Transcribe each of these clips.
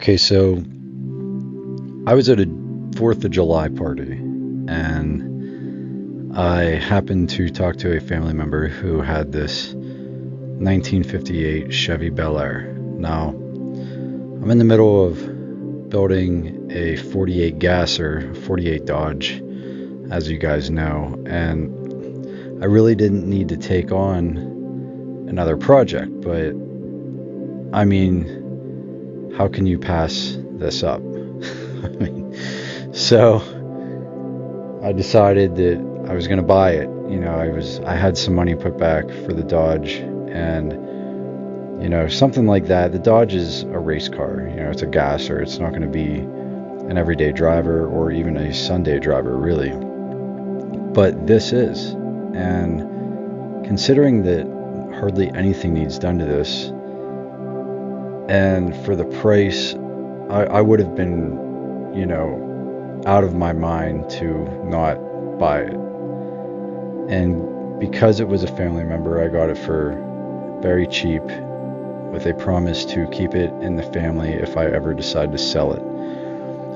Okay, so I was at a 4th of July party, and I happened to talk to a family member who had this 1958 Chevy Bel Air. Now, I'm in the middle of building a 48 gasser, 48 Dodge, as you guys know, and I really didn't need to take on another project, but I mean, how can you pass this up? So I decided that I was going to buy it. I had some money put back for the Dodge, and something like that. The Dodge is a race car. It's a gasser. It's not going to be an everyday driver or even a Sunday driver, really. But this is, and considering that hardly anything needs done to this, and for the price, I would have been, out of my mind to not buy it. And because it was a family member, I got it for very cheap with a promise to keep it in the family if I ever decide to sell it,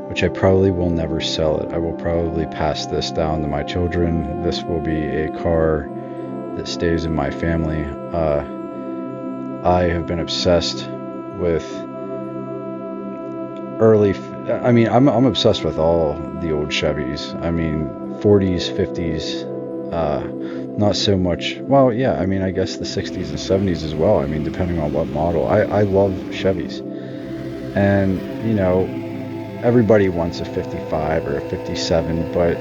which I probably will never sell it. I will probably pass this down to my children. This will be a car that stays in my family. I have been obsessed with I'm obsessed with all the old Chevys. 40s, 50s, not so much. Well, yeah, I guess the 60s and 70s as well. Depending on what model. I love Chevys. And, everybody wants a 55 or a 57, but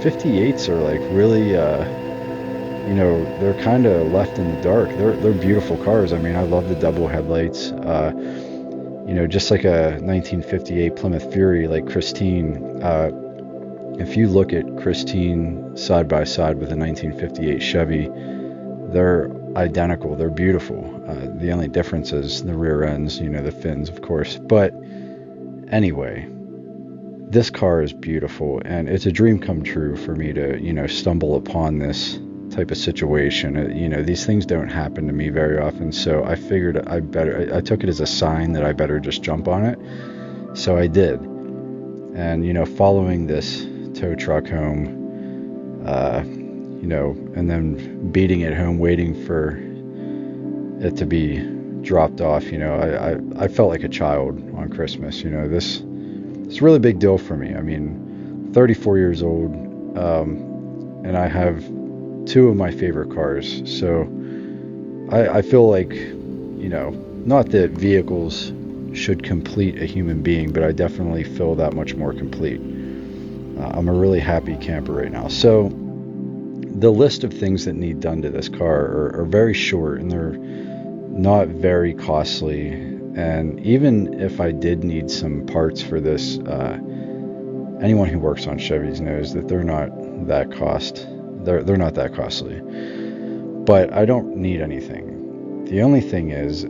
58s are like really, they're kind of left in the dark. They're beautiful cars. I love the double headlights. Just like a 1958 Plymouth Fury, like Christine. If you look at Christine side by side with a 1958 Chevy, they're identical. They're beautiful. The only difference is the rear ends, the fins, of course. But anyway, this car is beautiful, and it's a dream come true for me to, stumble upon this type of situation. These things don't happen to me very often, so I figured I took it as a sign that I better just jump on it. So I did. And, following this tow truck home, and then beating it home, waiting for it to be dropped off, I felt like a child on Christmas. It's a really big deal for me. 34 years old, and I have two of my favorite cars. So I feel like, not that vehicles should complete a human being, but I definitely feel that much more complete. I'm a really happy camper right now. So the list of things that need done to this car are very short, and they're not very costly. And even if I did need some parts for this, anyone who works on Chevys knows that they're not that they're not that costly. But I don't need anything. The only thing is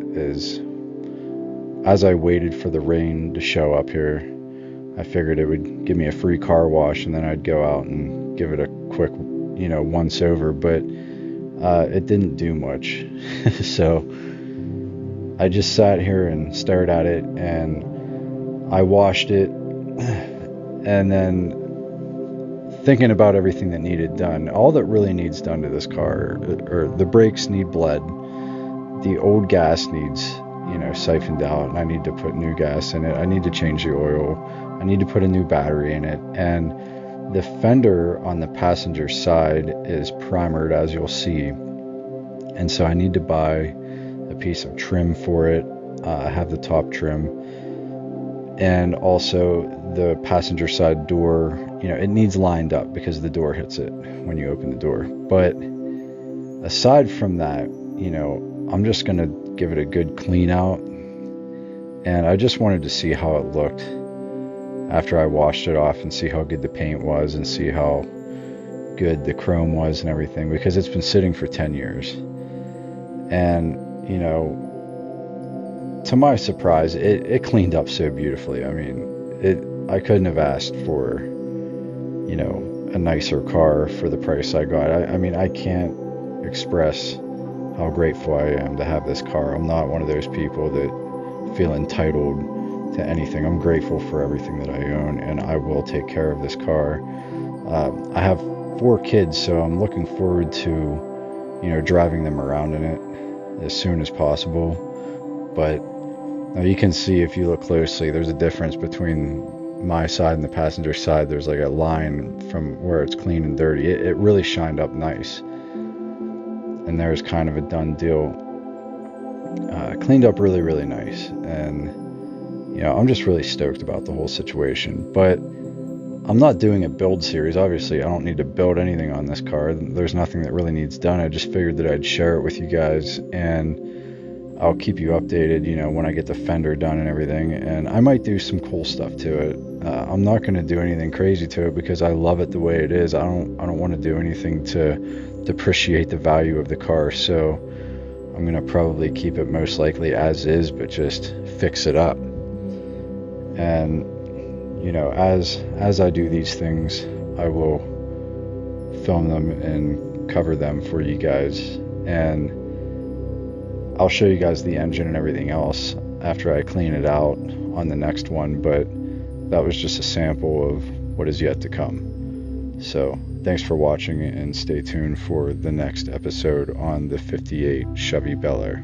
as I waited for the rain to show up here, I figured it would give me a free car wash, and then I'd go out and give it a quick, once over. But it didn't do much. So I just sat here and stared at it, and I washed it, and then thinking about everything that needed done, all that really needs done to this car, or the brakes need bled, the old gas needs, siphoned out, and I need to put new gas in it. I need to change the oil. I need to put a new battery in it, and the fender on the passenger side is primered, as you'll see, and so I need to buy a piece of trim for it. Have the top trim, and also the passenger side door, it needs lined up because the door hits it when you open the door. But aside from that, I'm just gonna give it a good clean out, and I just wanted to see how it looked after I washed it off, and see how good the paint was, and see how good the chrome was and everything, because it's been sitting for 10 years. And to my surprise, it cleaned up so beautifully. I couldn't have asked for, a nicer car for the price I got. I can't express how grateful I am to have this car. I'm not one of those people that feel entitled to anything. I'm grateful for everything that I own, and I will take care of this car. I have 4 kids, so I'm looking forward to, driving them around in it as soon as possible. But now you can see, if you look closely, there's a difference between my side and the passenger side. There's like a line from where it's clean and dirty. It really shined up nice. And there's kind of a done deal. Cleaned up really, really nice. And, I'm just really stoked about the whole situation. But I'm not doing a build series. Obviously, I don't need to build anything on this car. There's nothing that really needs done. I just figured that I'd share it with you guys, and I'll keep you updated, when I get the fender done and everything. And I might do some cool stuff to it. I'm not going to do anything crazy to it because I love it the way it is. I don't want to do anything to depreciate the value of the car. So I'm going to probably keep it most likely as is, but just fix it up. And as I do these things, I will film them and cover them for you guys, and I'll show you guys the engine and everything else after I clean it out on the next one. But that was just a sample of what is yet to come. So thanks for watching, and stay tuned for the next episode on the 58 Chevy Bel Air.